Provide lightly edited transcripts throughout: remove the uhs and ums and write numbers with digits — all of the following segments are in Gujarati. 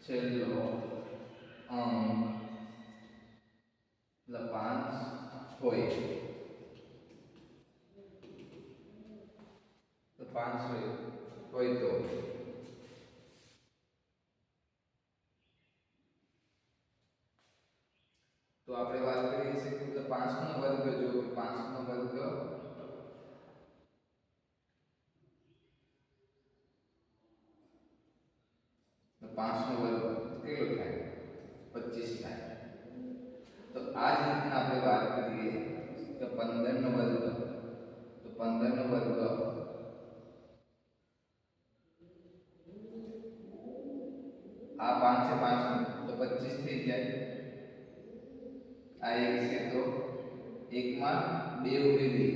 છેલ્લો અંક લપાંશ હોય લપાંશ હોય તો આપણે વાત કરીએ છીએ કે લપાંશ નો વર્ગ જો કે 5 નો વર્ગ તો 5 નો વર્ગ કેટલો થાય 25 થાય તો આ જ રીતના આપણે વાત કરીએ કે 15 નો વર્ગ તો 15 નો વર્ગ આ 5 છે 5 તો 25 થઈ જાય આ એક છે તો એકમાં 2 ઉમેરી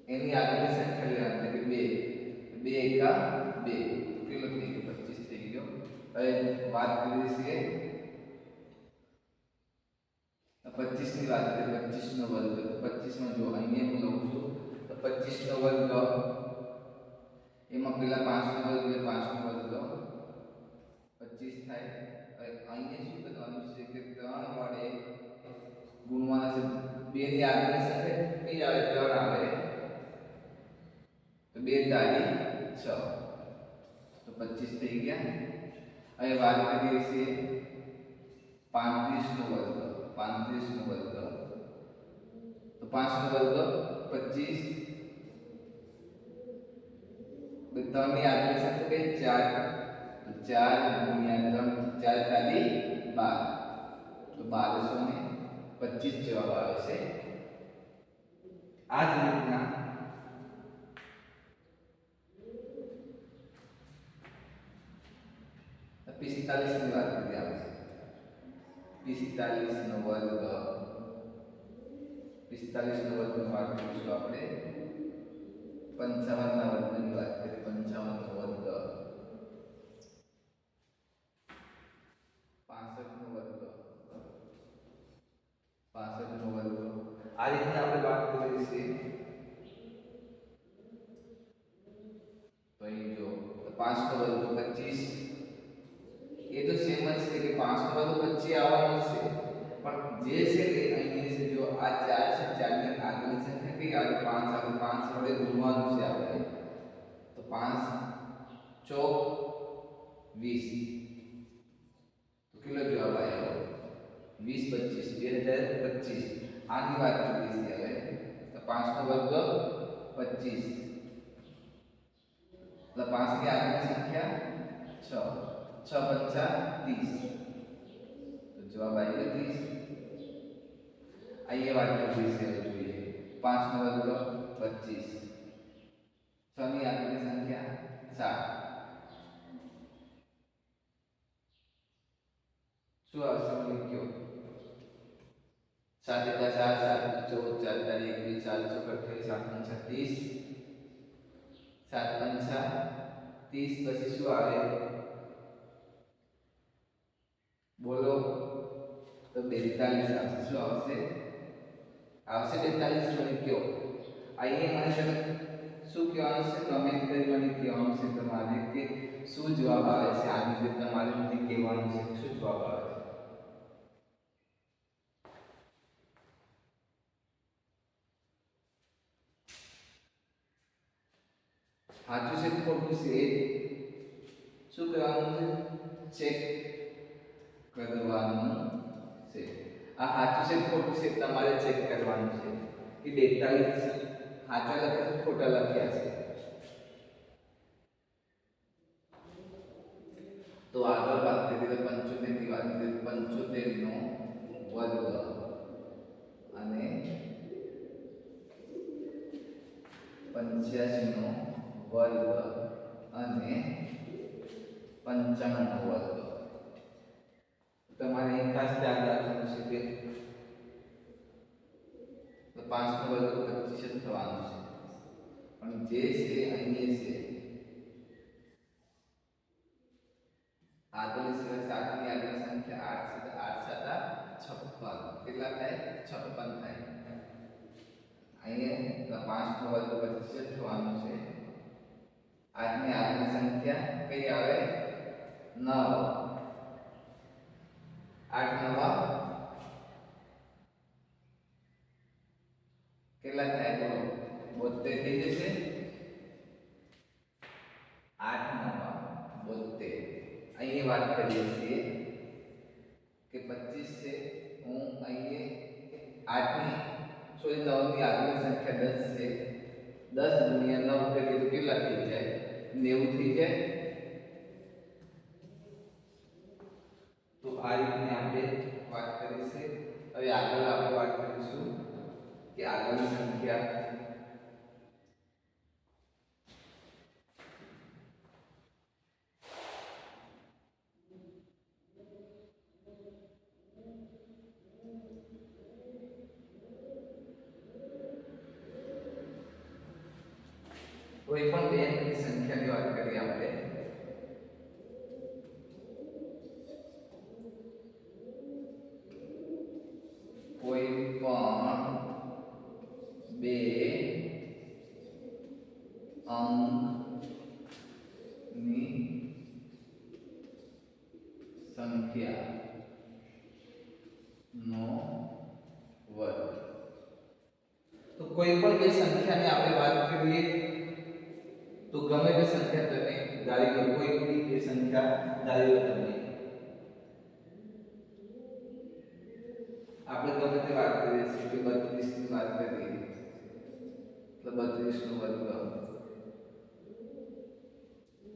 એની આગળની સંખ્યા લેવાની એટલે કે 2 એકા 2 કેટલો થઈ ગયો 25 થઈ ગયો હવે વાત કરીએ છીએ 25 ની વાત કરીએ 25 નો વર્ગ 25 માં જો અહીંયા હું લઉં છું તો 25 નો વર્ગ એમાં પેલા 5 નો વર્ગ એટલે 5 નો વર્ગ 25 થાય હવે અહીંયા શું કરવાનું છે કે 3 વડે ગુણવાના છે 2 ની આગળની સંખ્યા કઈ આવે 3 આવે તો 2 તારી 6 તો 25 થઈ ગયા હવે વાત કરીએ છીએ 35 નો વર્ગ 35 નો વર્ગ તો 5 નો વર્ગ 25 3 ની આગળની સંખ્યા કઈ 4 ગુણ્યા 3 4 તારી 12 તો 1225 જવાબ આવે છે આ જ રીતના 45 ની વાત કરીએ આપણે 45 નો વર્ગ 45 નો વર્ગની વાત કરીશું આપણે 55 ના વર્ગની વાત કરીએ 55 નો વર્ગ 65 નો વર્ગ 65 નો વર્ગ આ રીતે આપણે વાત કરીએ છીએ તો અહીં જો 5 નો વર્ગ 25 એ તો સેમ જ છે કે 5 નો વર્ગ 25 આવવાનો છે પણ જે છે કે અહીં છે જો આ 4 છે 4 ની આગળની સંખ્યા કઈ આવે 5 આવે 5 વડે ગુણવાનું છે આપણે તો 5 ચોક 20 તો કેટલો જવાબ આવ્યો 20 25 2025 આની વાત કરીએ છીએ હવે તો 5 નો વર્ગ 25 એટલે 5 ની આગળની સંખ્યા 6 6 5 30 તો જવાબ આવ્યો 30 અહીંયા વાત કરીએ છીએ જોઈએ 5 નો વર્ગ 25 6 ની આગળની સંખ્યા 7 શું આવશે મને કયો 7 એકા 4 7 14 4 તારીખ 21 4 28 7 5 30 પછી શું આવે બોલો તો 42 આવશે શું આવશે 42 મને કયો અહીંયા મને તમે શું કહેવાનું છે કમેન્ટ કરી મને કહેવાનું છે તમારે કે શું જવાબ આવે છે આની જે તમારે મને કહેવાનું છે શું જવાબ આવે છે સાચું છે ખોટું છે શું કરવાનું છે ચેક કરવાનું છે આ સાચું છે ખોટું છે તમારે ચેક કરવાનું છે કે 42 સાચા લખ્યા છે ખોટા લખ્યા છે તો આગળ વાત કરીએ 75 ની વાત કરીએ 75 નો વર્ગ અને 85 નો વર્ગ અને 55 નો વર્ગ તમારે એક ખાસ ધ્યાન રાખવાનું છે કે 5 નો વર્ગ 25 જ થવાનો છે પણ જે છે અહીંયા છે આગળની સંખ્યા 7 ની આગળની સંખ્યા 8 છે 8 7 56 કેટલા થાય 56 થાય અહીંયા 5 નો વર્ગ 25 જ થવાનો છે 8 ની આગળની સંખ્યા કઈ આવે 9 8 નવા કેટલા થાય બોલો 72 થઈ જશે 8 નવા 72 અહીં વાત કરીએ છીએ કે 25 છે હું અહીં 8 ની સોરી 9 ની આગળની સંખ્યા 10 છે 10 ગુણ્યા 9 કરીએ તો કેટલા થઈ જાય 90 થઈ જાય તો આ રીતની આપણે વાત કરી છે હવે આગળ આપણે વાત કરીશું કે આગળની સંખ્યા કોઈ પણ બે અંકની સંખ્યાની વાત કરીએ આપણે કોઈ પણ બે અંકની સંખ્યાનો વર્ગ તો કોઈ પણ બે સંખ્યાની આપણે વાત કરીએ તો ગમે તે સંખ્યા તમે ધારી લો કોઈ બી બે સંખ્યા ધારી લો તમે આપણે ગમે તે વાત કરીએ છીએ કે 32 ની વાત કરીએ તો 32 નો વર્ગ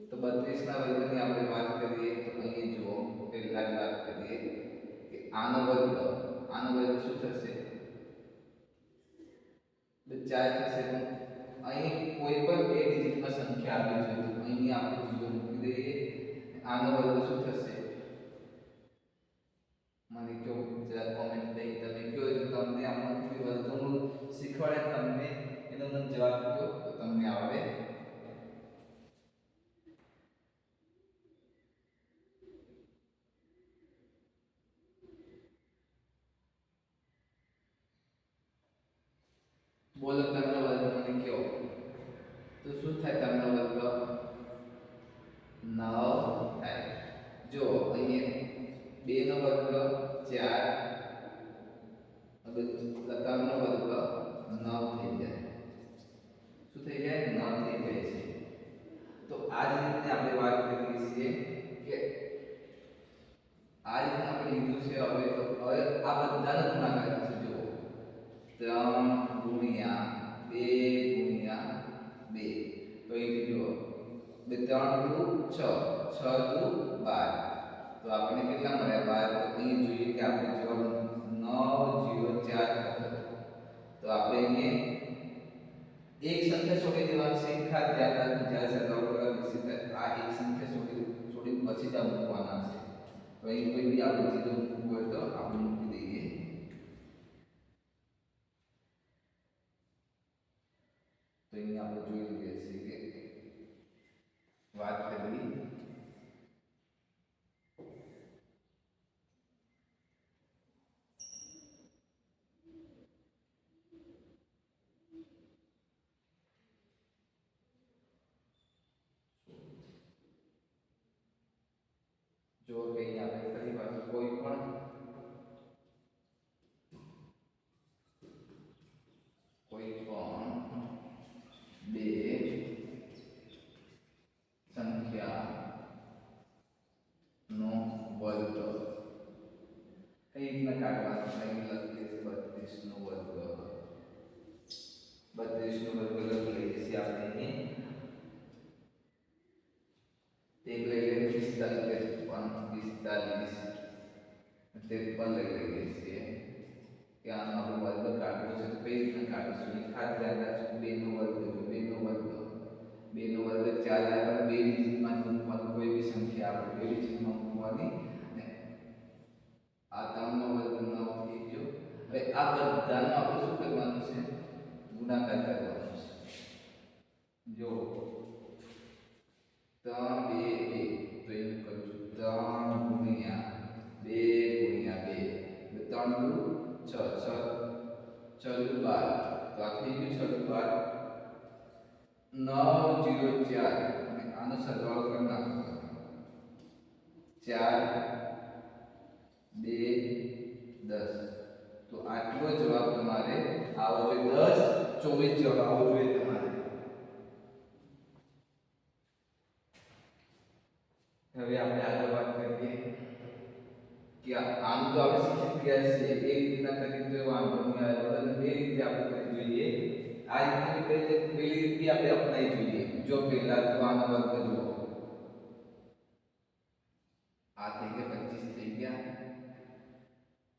તો 32 ના વર્ગની આપણે વાત કરીએ તો અહીં જુઓ પહેલા જ વાત કરીએ કે આનો વર્ગ શું થશે 4 થશે અહીં કોઈ પણ બે ડિજિટમાં સંખ્યા આવી જોઈએ તો અહીં આપણે 0 મૂકી દઈએ આનો વર્ગ શું થશે મને કયો જરા કોમેન્ટ કરી તમે કયો તમને આમાંથી વર્ગમૂળ શીખવાડે તમને એનો મને જવાબ કયો તો તમને આવડે બોલો તમને વર્ગ મને કયો તો શું થાય તમને વર્ગ 9 થાય જો અહીંયા 2 નો વર્ગ 4 હવે લતાનો વર્ગ 9 થઈ જાય શું થઈ જાય 9 થઈ જાય છે તો આ જ રીતે આપણે વાત કરીએ છીએ કે આ રીતે આપણે લીધું છે હવે આ બધાનો ગુણાકાર થશે જો 3 ગુણ્યા 2 ગુણ્યા 2 તો અહીં જુઓ 3 દુ 6 6 દુ 12 તો આપણે કેટલા મળ્યા 12 તો અહીં જોઈએ કે આપણે જવાબ 904 તો આપણે અહીં એક સંખ્યા છોડી દેવાની છે ખાસ ધ્યાન રાખવું જ્યારે સરવાળો કરવા વિશે આ એક સંખ્યા છોડી પછી જ મૂકવાના છે તો અહીં કોઈ બી આપણે ચીજો મૂકવું હોય તો આપણે મૂકી દઈએ તો અહીં આપણે જોઈ લઈએ છીએ કે વાત કરી જો કે આપણે ફરી પાછું કોઈ પણ બે સંખ્યાનો વર્ગ કઈ રીતના કાઢવાનો અહીં લખીએ 32 નો વર્ગ 32 નો વર્ગ લખી લઈએ છીએ આપણે અહીં એક લઈ લઈએ 45 લઈ લઈએ છીએ કે આનો આપણે વર્ગ કાઢવો છે તો કઈ રીતના કાઢીશું ખાસ ધ્યાન રાખશું 2 નો વર્ગ 2 નો વર્ગ 2 નો વર્ગ 4 આપણે 2 ડિજિટમાં મૂકવાની કોઈ બી સંખ્યા આપણે 2 ડિજિટમાં મૂકવાની અને આ 3 નો વર્ગ 9 થઈ ગયો હવે આ બધાનો આપણે શું કરવાનું છે ગુણાકાર કરવાનો છે જો 3 2 2 તો એમ કરું છું 3 ગુણ્યા 2 ગુણ્યા 2 3 દુ 6 6 6 દુ 12 તો આ થઈ ગયું 6 દુ 12 904 અને આનો સરવાળો કરી નાખવાનો 4 2 10 તો આટલો જવાબ તમારે આવો જોઈએ 10 24 જવાબ આવો જોઈએ તમારે હવે આપણે આગળ વાત કરીએ કે આમ તો આપણે શીખી ગયા છે એ રીતના કરી તો વાંધો નહીં આવે બરાબર બે રીતે આપણે કરી જોઈએ આ રીતની કરી પેલી રીત આપણે અપનાવી જોઈએ જો પહેલા તો આનો વર્ગ જુઓ આ થઈ ગયા 25 થઈ ગયા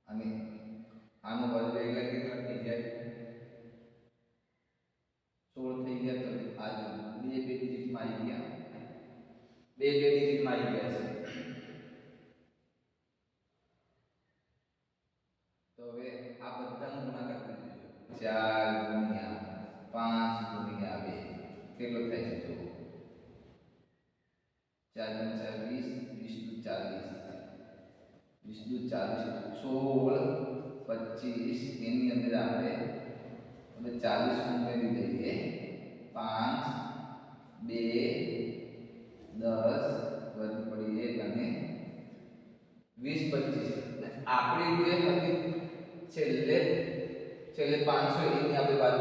અને આનો વર્ગ એટલે કેટલા થઈ જાય 16 થઈ ગયા તો આ જો બે ડિજિટમાં આવી ગયા બે ડિજિટમાં આવી ગયા છે તો હવે આ બધાનો ગુણાકાર કરી દેજો 4 ગુણ્યા 5 ગુણ્યા 2 કેટલો થાય છે જો 4 4 20 40 20 40 16 25 એની અંદર આપણે હવે 40 ઉમેરી દઈએ 5 2 10 વધી પડી 1 અને 20 25 આપણે જે હતી છેલ્લે 500 એની આપણે વાત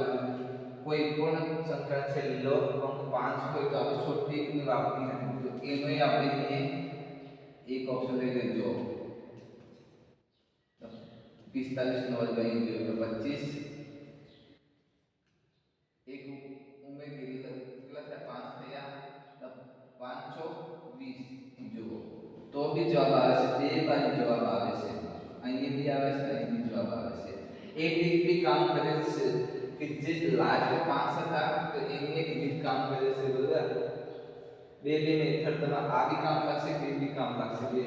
કોઈ પણ સંખ્યા છેલ્લો અંક 5 હોય તો આપણે છોટી એકની વાપરી નથી તો એનોય આપણે એક ઓપ્શન લઈ લેજો 45 નો વર્ગ અહીં જોયો 25 એક ઉમેરી કેટલા થયા 5 થયા 520 જો તો બી જવાબ આવે છે બે બાજુ જવાબ આવે છે અહીં બી આવે છે અહીં બી જવાબ આવે છે એક ડિજિટ બી કામ કરે છે કે જે લાસ્ટ 5 હતા તો એની એક ડિજિટ કામ કરે છે બરાબર બે મેથડ તમારે આ બી કામ લાગશે બે બી કામ લાગશે બે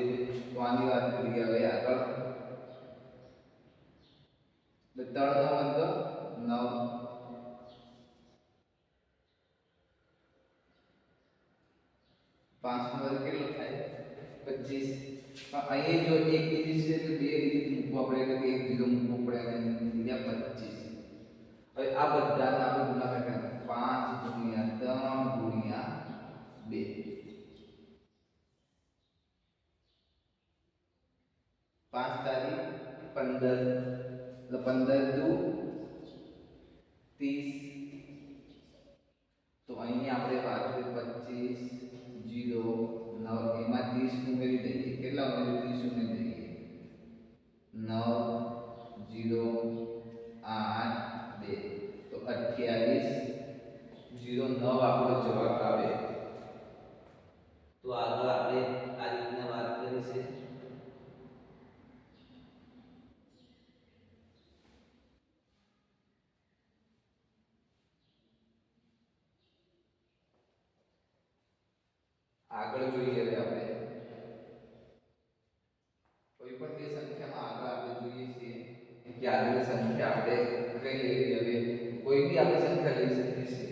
તો આની વાત કરીએ હવે આગળ તો 3 નો વર્ગ 9 5 નો વર્ગ કેટલો થાય 25 અહીં જો એક ડિજિટ છે એટલે બે ડિજિટ મૂકવા પડે એટલે એક ઝીરો મૂકવો પડે અને 25 હવે આ બધાને આપણે ગુણાકાર કરીએ 5 ગુણ્યા 3 ગુણ્યા 2 5 તારીખ 15 એટલે 15 દુ 30 તો અહીં આપણે વાત કરીએ 25 0 9 એમાં 30 ઉમેરી દઈએ કેટલા ઉમેરી 30 ઉમેરી દઈએ 9 0 8 2 તો 28 0 9 આપણો જવાબ આવે તો આગળ આપણે આ રીતના વાત કરી છે આગળ જોઈએ હવે આપણે કોઈ પણ બે સંખ્યામાં આગળ આપણે જોઈએ છીએ કે આગળની સંખ્યા આપણે કઈ લેવી હવે કોઈ બી આપણે સંખ્યા લઈ શકીએ છીએ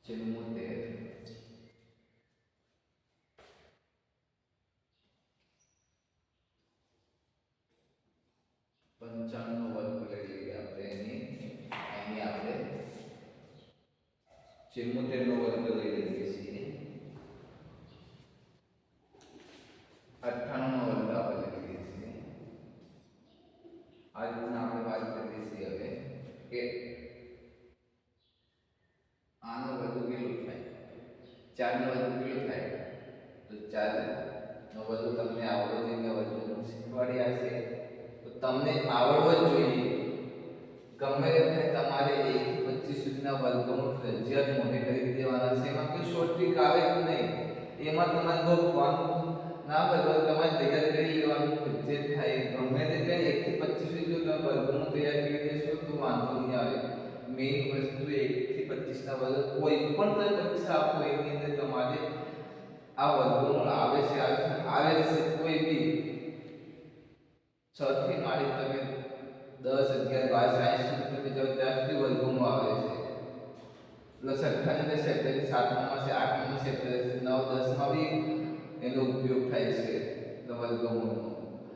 ચુમ્મોતેર 55 નો વર્ગ લઈ લઈએ આપણે અહીં આપણે 74 નો વર્ગ લઈ લઈએ છીએ 98 નો વર્ગ આપણે લઈ લઈએ છીએ આ રીતના આપણે વાત કરીએ છીએ હવે કે આનો વર્ગ કેટલો થાય 4 નો વર્ગ કેટલો થાય તો 4 નો વર્ગ તમને આવડો જોઈએ વર્ગ શીખવાડ્યા છે તો તમને આવડવો જ જોઈએ ગમે તે થાય તમારે 1 થી 25 સુધીના વર્ગમૂળ ફરજિયાત મોઢે કરી દેવાના છે એમાં કોઈ શોર્ટ ટ્રિક આવે જ નહીં એમાં તમારે ગોખવાનું ના બરાબર તમારે તૈયાર કરી લેવાનું જે થાય ગમે તે થાય 1 થી 25 સુધી જો તમે વર્ગમૂળ તૈયાર કરી દેશો તો વાંધો નહીં આવે મેઇન વસ્તુ 1 થી 25 ના વર્ગ કોઈ પણ તમે પરીક્ષા આપો એની અંદર તમારે આ વર્ગમૂળ આવે છે કોઈ બી 6 થી માંડી તમે 10 11 12 60 સુધી તમે જાઓ ત્યાં સુધી વર્ગમૂળ આવે છે પ્લસ 98 છે એટલે 7માં છે 8માં છે 9 10 માં બી એનો ઉપયોગ થાય છે વર્ગમૂળનો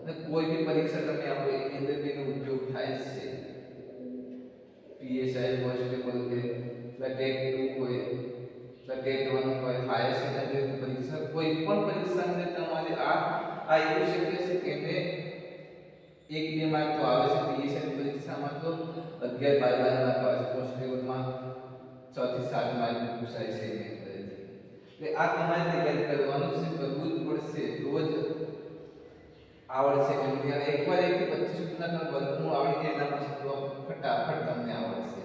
અને કોઈ બી પરીક્ષા તમે આપો એની અંદર બી એનો ઉપયોગ થાય છે પીએસઆઈ પોસ્ટ 11 બાય 12 ના પાસ કોન્સ્ટેબલમાં 6 થી 7 માર્ક પૂછાય છે એની અંદરથી. એટલે આ તમારે તૈયાર કરવાનું છે, કરવું જ પડશે તો જ આવડશે. કેમ કે એકવાર 1 થી 25 સુધીના વર્ગમૂળ આવડી જાય એના પછી તો ફટાફટ તમને આવડશે.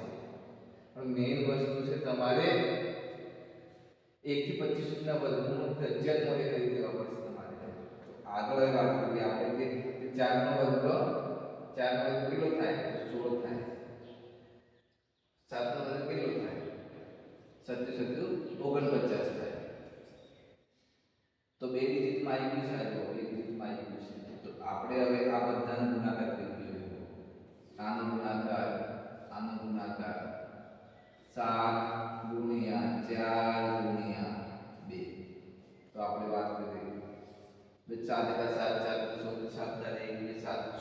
પણ મેઇન વસ્તુ છે તમારે 1 થી 25 સુધીના વર્ગમૂળ ફરજિયાત મોડે કરી દેવા પડશે તમારે. આગળ વાત કરીએ આપણે કે 4 નો વર્ગ કેટલો થાય? 16 થાય. 7 નો વર્ગ કેટલો થાય? 7 49 થાય. તો બે ડિજિટમાં આવી ગયું છે. બે ડિજિટમાં આવી ગયું છે. તો આપણે હવે આ બધાનો ગુણાકાર કરી દઈએ. આનો ગુણાકાર 7 ગુણ્યા 4 ગુણ્યા 2. તો આપણે વાત કરીએ 4 × 7 = 7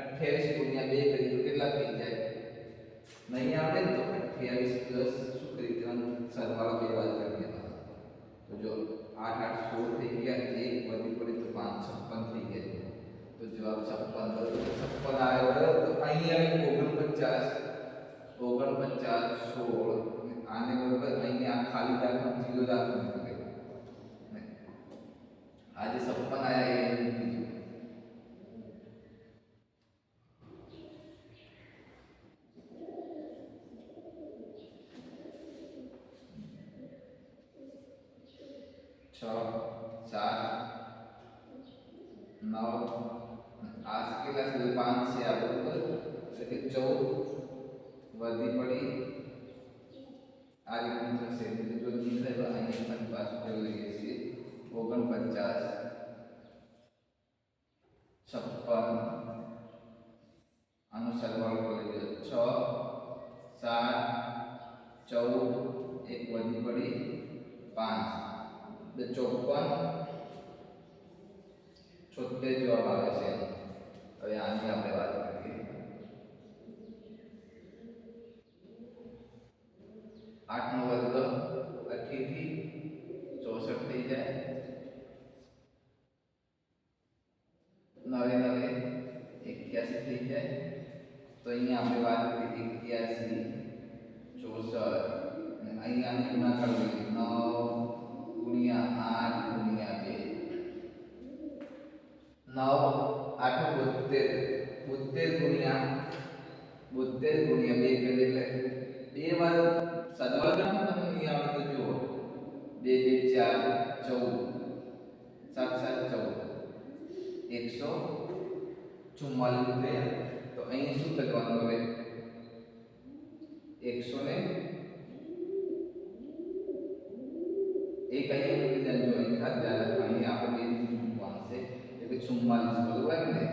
28 ગુણ્યા 2 કરીએ તો કેટલા થઈ જાય? નહીં આવડે ને તો 28 પ્લસ શું કરી દેવાનું? સરવાળો બે વાર કરી દેવાનો. તો જો 8 8 16 થઈ ગયા, 1 વધી પડે તો 5 56 થઈ ગયા. તો જવાબ 56 આવ્યો. બરાબર. તો અહીં આવે 49 16 આને બરાબર અહીંયા ખાલી દાખલો 0 દાખલો મૂકી દે. આજે 56 આયા એ મૂકી દો. છ 7 9 આ કેટલા છે? 5 છે આ બરાબર. એટલે કે 14 વધી પડી આ રીતનું થશે. જો નહીં થાય તો અહીંયા પણ પાછું કરી લઈએ છીએ 49 56 આનો સરવાળો કરી દો. 6 7 14 એક વધી પડી 5 54 76 જવાબ આવે છે. હવે આની આપણે વાત કરીએ. 8 નો વર્ગ 28 થી 64 થઈ જાય. 9 9 81 થઈ જાય. તો અહીંયા આપણે વાત કરીએ 81 64 અને અહીંયા ગુણાકાર કરીએ 9 ગુણ્યા 8 ગુણ્યા 2. 9 8 72 ગુણ્યા 2 કરીએ એટલે બે વાર સરવાળો તમને નહીં આવડે તો જુઓ 2 2 4 14 7 7 14 144 થયા. તો અહીં શું કરવાનું? હવે 100 ને એક અહીંયા મૂકી દેજો. અહીં ખાલી અહીં આપણે બે મૂકવાનું છે એટલે 44 બરોબર ને.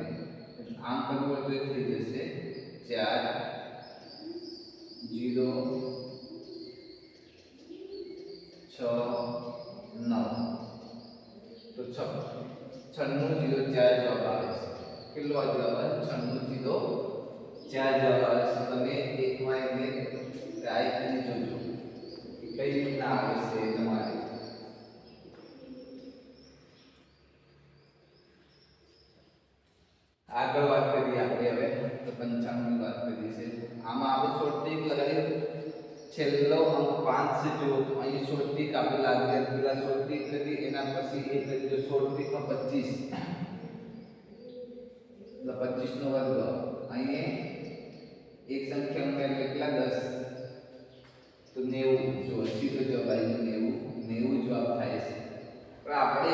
આમ કરવું હોય તો એ થઈ જશે 4 0 6 9. તો 96 0 4 જવાબ આવે છે. કેટલો જવાબ આવે? 96 0 4 જવાબ આવે છે. તમે એકવાર એને ટ્રાય કરી જોજો કે કઈ રીતના આવે છે તમારે. આગળ વાત કરીએ આપણે હવે તો 95 ની વાત કરીએ છે. આમાં આપણે શોર્ટ ટ્રિક લગાડી છેલ્લો અંક 5 છે. જો તો અહીં શોર્ટ ટ્રિક આપણે લાગી પેલા શોર્ટ ટ્રિક કરી એના પછી એ કરી જો શોર્ટ ટ્રિકમાં 25 એટલે 25 નો વર્ગ અહીં એક સંખ્યા ઉમેરી કેટલા 10 તો 90. જો સીધો જવાબ આવી 90 જવાબ થાય છે. પણ આપણે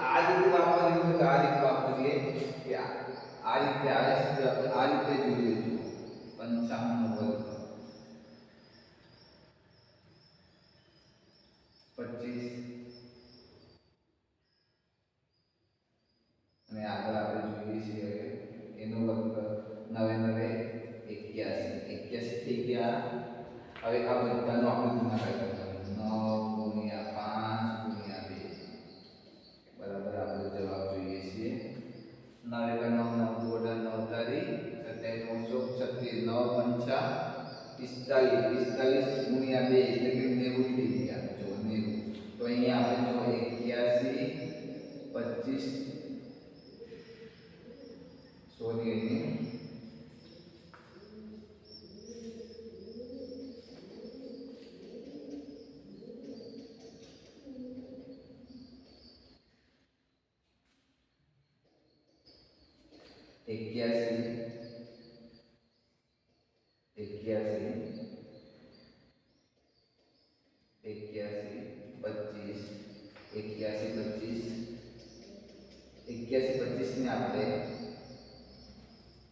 આ રીતે વાપરવું તો આ રીતે વાપરીએ કે આ રીતે આવે છે. આપણે આ રીતે જોઈ લેજો 55 નો વર્ગ 25 અને આગળ આપણે જોઈએ છીએ એનો વર્ગ 9 9 81 થઈ ગયા. હવે આ બધાનો આપણે ગુણાકાર કરવાનો 9 ગુણ્યા 5 ગુણ્યા 2 બરાબર આપણે જવાબ જોઈએ છીએ 9 × 9 9 તારી 27 9 5 45 ગુણ્યા 2 એટલે કે 90 થઈ ગયા. જો 90 તો અહીંયા આપણે જો 81 25 સોરી 81 81 81 25 81 ને આપણે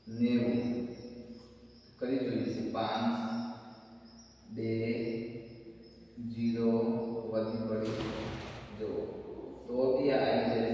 90 કરી જોઈએ છે 5 2 0 વધી પડી જો તો બી આવી